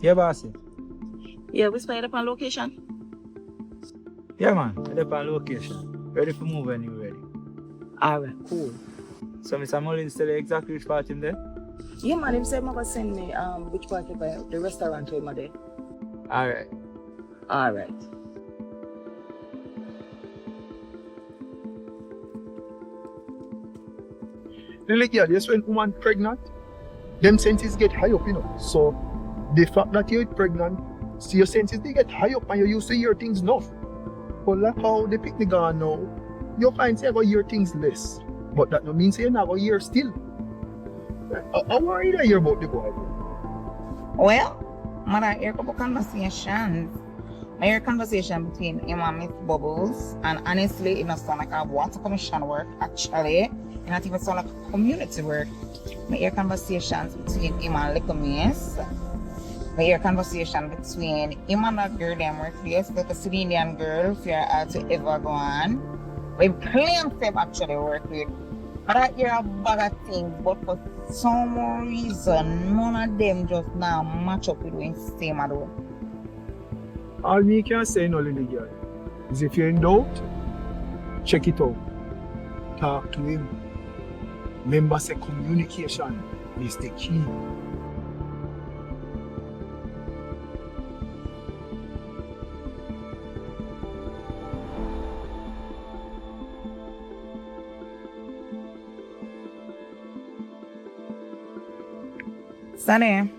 Yeah, bossy. Yeah, we split up on location. Yeah, man. We're up on location. Ready for move when you're ready. Alright, cool. So, Mr. Mullins tell you exactly which part in there? Yeah, man, him said gonna send me which part of the restaurant where there. Alright. Alright. Lily girl, yes, when woman pregnant, them senses get high up, So the fact that you're pregnant, so your senses they get high up and you used to hear things enough. But like how the picnic gone now, you find say you go hear things less. But that no mean say you not go hear still. I worry that hear about the boy. Well, man, I hear a couple conversations. I hear a conversation between him and Miss Bubbles, and honestly, it not sound like a water commission work, actually. It not even sound like community work. I hear conversations between him and Little Miss. I hear conversation between him and that girl them workplace, like a Syrian girl, if you're to ever go on. We plenty of them actually work with. But I hear a bag of things, but for some reason, none of them just now match up with the same at all. All me can say no, Lily girl, is if you're in doubt, check it out. Talk to him. Remember say communication is the key. Sonny,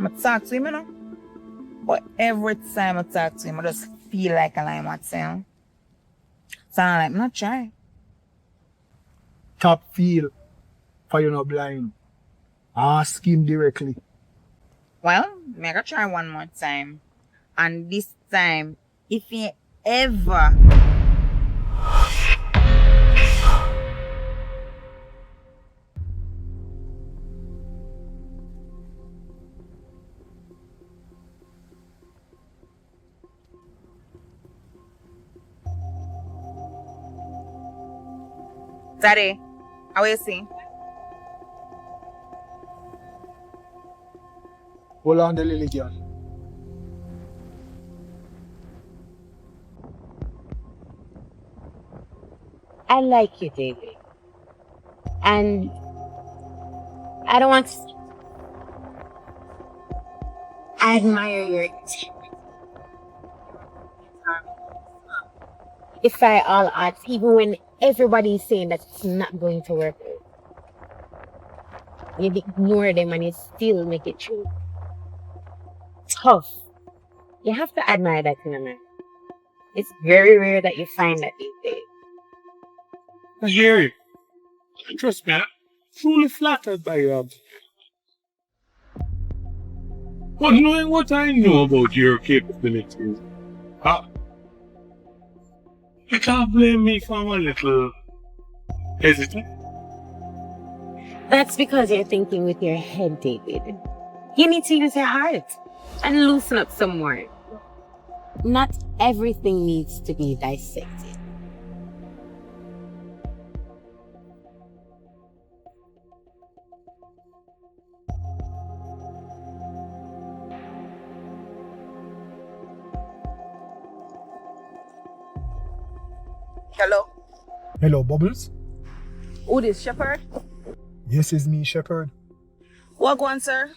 I talk to him, But every time I talk to him, I just feel like I'm at him. So I'm like, I'm not trying. Top feel for you not blind. Ask him directly. Well, I'm gonna try one more time. And this time, if he ever Daddy, how are you seeing? Hold on the Lily girl. I like you, David. And I don't want to I admire your integrity. Defy all odds, even when everybody's saying that it's not going to work. You ignore them and you still make it true. Tough. You have to admire that in a man. It's very rare that you find that these days. I hear you. Trust me, I'm truly flattered by your observation. But knowing what I know about your capabilities, you can't blame me for a little hesitant. That's because you're thinking with your head, David. You need to use your heart and loosen up some more. Not everything needs to be dissected. Hello? Hello, Bubbles. Who this, Shepherd? Yes, it's me, Shepherd. What go on, sir?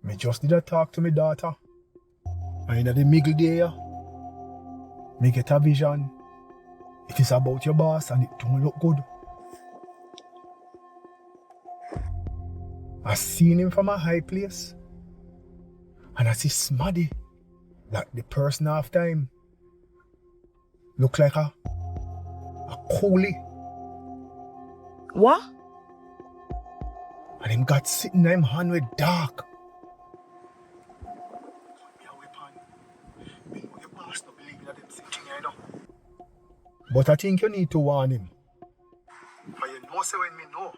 Me just did a talk to my daughter. And in the middle there, me get a vision. It is about your boss and it don't look good. I seen him from a high place. And I see Smaddy, like the person after him. Look like a coolie. What? And him got sitting in him hand with dark. But I think you need to warn him. But you know say when me know.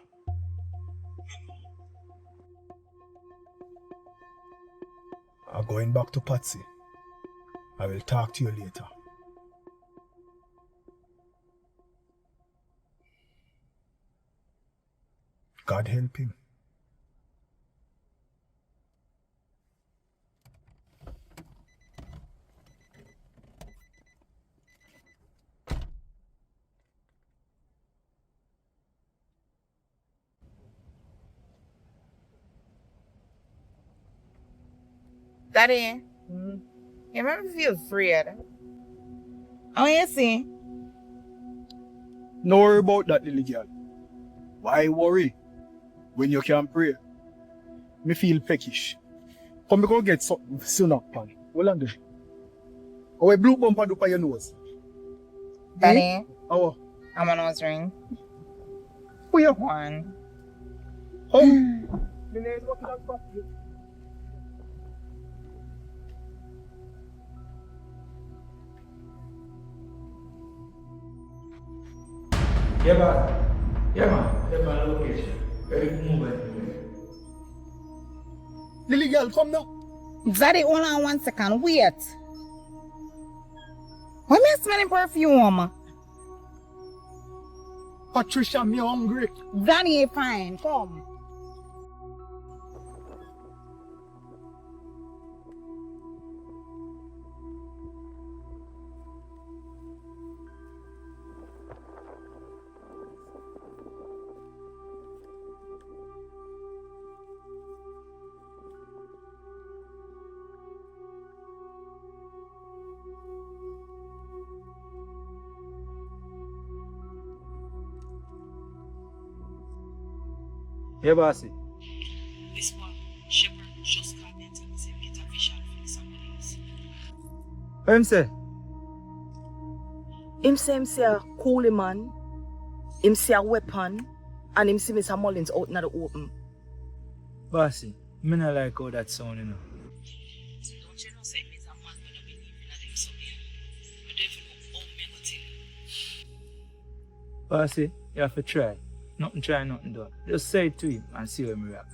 I'm going back to Patsy. I will talk to you later. God help him. Daddy, you make me feel afraid. Oh, you see? No worry about that, little girl. Why worry when you can pray? Me feel peckish. Come we go get something soon up, pan. Hold on there. Oh, a blue bumper do by your nose. Daddy, Oh, I'm a nose ring. who you? One. Oh. Me name is what that for? Yeah, man. Yeah, man. That's my location. Ready for moving. Lily girl, come now. Daddy, hold on 1 second. Wait. Why me smelling perfume? Patricia, me hungry. Daddy, fine. Come. Yeah, bossy. This one, Shepherd just called me and told me to get a vision for somebody else. What him say? Him say a coolie man. Him say a weapon. And him see Mr. Mullins out in the open. Bossy, me not like how that sound, you know. So don't you know say me is a man when I believe in them so yeah. I don't even know how me go tell you. Bossy, you have to try. Nothing try, nothing done. Just say it to him and see where me react.